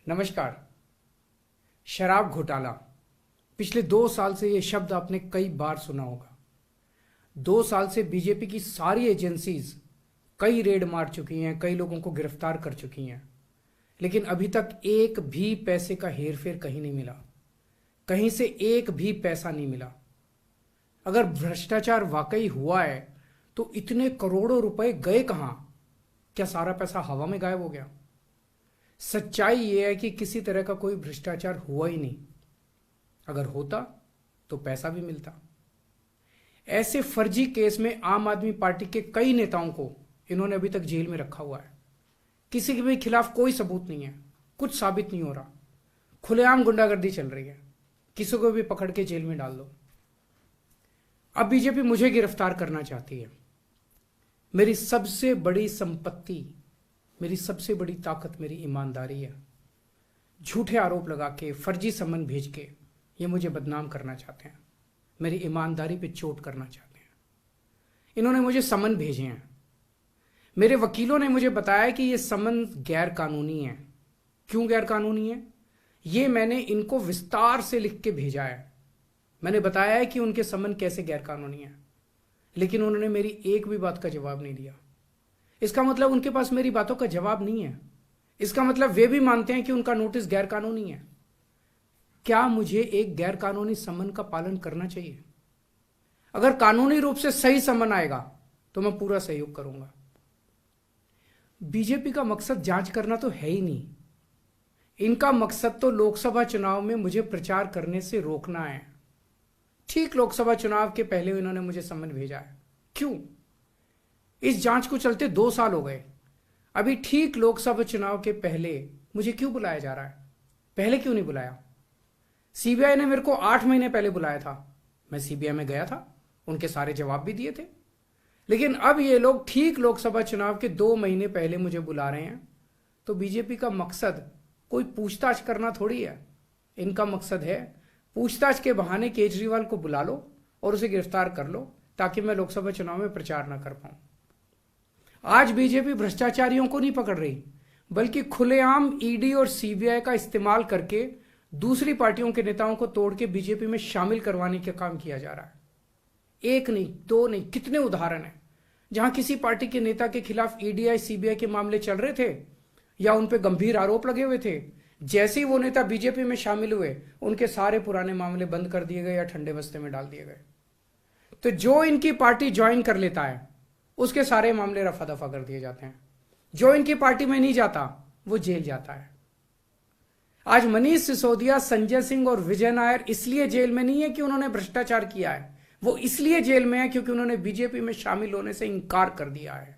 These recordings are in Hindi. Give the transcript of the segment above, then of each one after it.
नमस्कार। शराब घोटाला, पिछले 2 साल से यह शब्द आपने कई बार सुना होगा। 2 साल से बीजेपी की सारी एजेंसीज कई रेड मार चुकी हैं, कई लोगों को गिरफ्तार कर चुकी हैं, लेकिन अभी तक एक भी पैसे का हेरफेर कहीं नहीं मिला, कहीं से एक भी पैसा नहीं मिला। अगर भ्रष्टाचार वाकई हुआ है तो इतने करोड़ों रुपए गए कहां? क्या सारा पैसा हवा में गायब हो गया? सच्चाई यह है कि किसी तरह का कोई भ्रष्टाचार हुआ ही नहीं। अगर होता तो पैसा भी मिलता। ऐसे फर्जी केस में आम आदमी पार्टी के कई नेताओं को इन्होंने अभी तक जेल में रखा हुआ है। किसी के भी खिलाफ कोई सबूत नहीं है, कुछ साबित नहीं हो रहा, खुलेआम गुंडागर्दी चल रही है, किसी को भी पकड़ के जेल में डाल दो। अब बीजेपी मुझे गिरफ्तार करना चाहती है। मेरी सबसे बड़ी संपत्ति, मेरी सबसे बड़ी ताकत मेरी ईमानदारी है। झूठे आरोप लगा के, फर्जी समन भेज के ये मुझे बदनाम करना चाहते हैं, मेरी ईमानदारी पे चोट करना चाहते हैं। इन्होंने मुझे समन भेजे हैं। मेरे वकीलों ने मुझे बताया कि ये समन गैर कानूनी है। क्यों गैर कानूनी है? ये मैंने इनको विस्तार से लिख के भेजा है। मैंने बताया है कि उनके समन कैसे गैर कानूनी है, लेकिन उन्होंने मेरी एक भी बात का जवाब नहीं दिया। इसका मतलब उनके पास मेरी बातों का जवाब नहीं है। इसका मतलब वे भी मानते हैं कि उनका नोटिस गैर कानूनी है। क्या मुझे एक गैर कानूनी समन का पालन करना चाहिए? अगर कानूनी रूप से सही समन आएगा तो मैं पूरा सहयोग करूंगा। बीजेपी का मकसद जांच करना तो है ही नहीं। इनका मकसद तो लोकसभा चुनाव में मुझे प्रचार करने से रोकना है। ठीक लोकसभा चुनाव के पहले इन्होंने मुझे समन भेजा है। क्यों? इस जांच को चलते 2 साल हो गए। अभी ठीक लोकसभा चुनाव के पहले मुझे क्यों बुलाया जा रहा है? पहले क्यों नहीं बुलाया? सीबीआई ने मेरे को 8 महीने पहले बुलाया था। मैं सीबीआई में गया था, उनके सारे जवाब भी दिए थे। लेकिन अब ये लोग ठीक लोकसभा चुनाव के 2 महीने पहले मुझे बुला रहे हैं। तो बीजेपी का मकसद कोई पूछताछ करना थोड़ी है। इनका मकसद है पूछताछ के बहाने केजरीवाल को बुला लो और उसे गिरफ्तार कर लो, ताकि मैं लोकसभा चुनाव में प्रचार ना कर पाऊं। आज बीजेपी भ्रष्टाचारियों को नहीं पकड़ रही, बल्कि खुलेआम ईडी और सीबीआई का इस्तेमाल करके दूसरी पार्टियों के नेताओं को तोड़ के बीजेपी में शामिल करवाने का काम किया जा रहा है। एक नहीं, 2 नहीं, कितने उदाहरण हैं जहां किसी पार्टी के नेता के खिलाफ ईडी सीबीआई के मामले चल रहे थे या उन पे गंभीर आरोप लगे हुए थे। जैसे ही वो नेता बीजेपी में शामिल हुए, उनके सारे पुराने मामले बंद कर दिए गए या ठंडे बस्ते में डाल दिए गए। तो जो इनकी पार्टी ज्वाइन कर लेता है उसके सारे मामले रफा दफा कर दिए जाते हैं। जो इनकी पार्टी में नहीं जाता वो जेल जाता है। आज मनीष सिसोदिया, संजय सिंह और विजय नायर इसलिए जेल में नहीं है कि उन्होंने भ्रष्टाचार किया है, वो इसलिए जेल में है क्योंकि उन्होंने बीजेपी में शामिल होने से इंकार कर दिया है।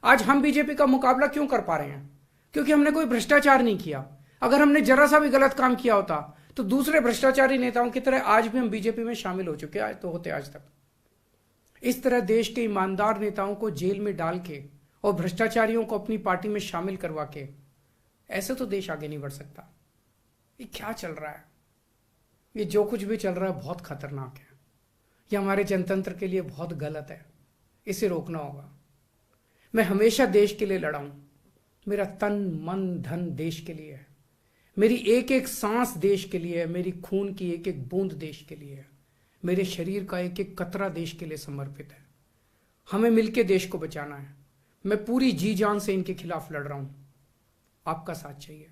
आज हम बीजेपी का मुकाबला क्यों कर पा रहे हैं? क्योंकि हमने कोई भ्रष्टाचार नहीं किया। अगर हमने जरा सा भी गलत काम किया होता तो दूसरे भ्रष्टाचारी नेताओं की तरह आज भी हम बीजेपी में शामिल हो चुके आज तो होते आज तक। इस तरह देश के ईमानदार नेताओं को जेल में डाल के और भ्रष्टाचारियों को अपनी पार्टी में शामिल करवा के ऐसे तो देश आगे नहीं बढ़ सकता। ये क्या चल रहा है? ये जो कुछ भी चल रहा है बहुत खतरनाक है। ये हमारे जनतंत्र के लिए बहुत गलत है। इसे रोकना होगा। मैं हमेशा देश के लिए लड़ा हूं। मेरा तन मन धन देश के लिए है। मेरी एक एक सांस देश के लिए है। मेरी खून की एक एक बूंद देश के लिए है। मेरे शरीर का एक एक कतरा देश के लिए समर्पित है। हमें मिलकर देश को बचाना है। मैं पूरी जी जान से इनके खिलाफ लड़ रहा हूं। आपका साथ चाहिए।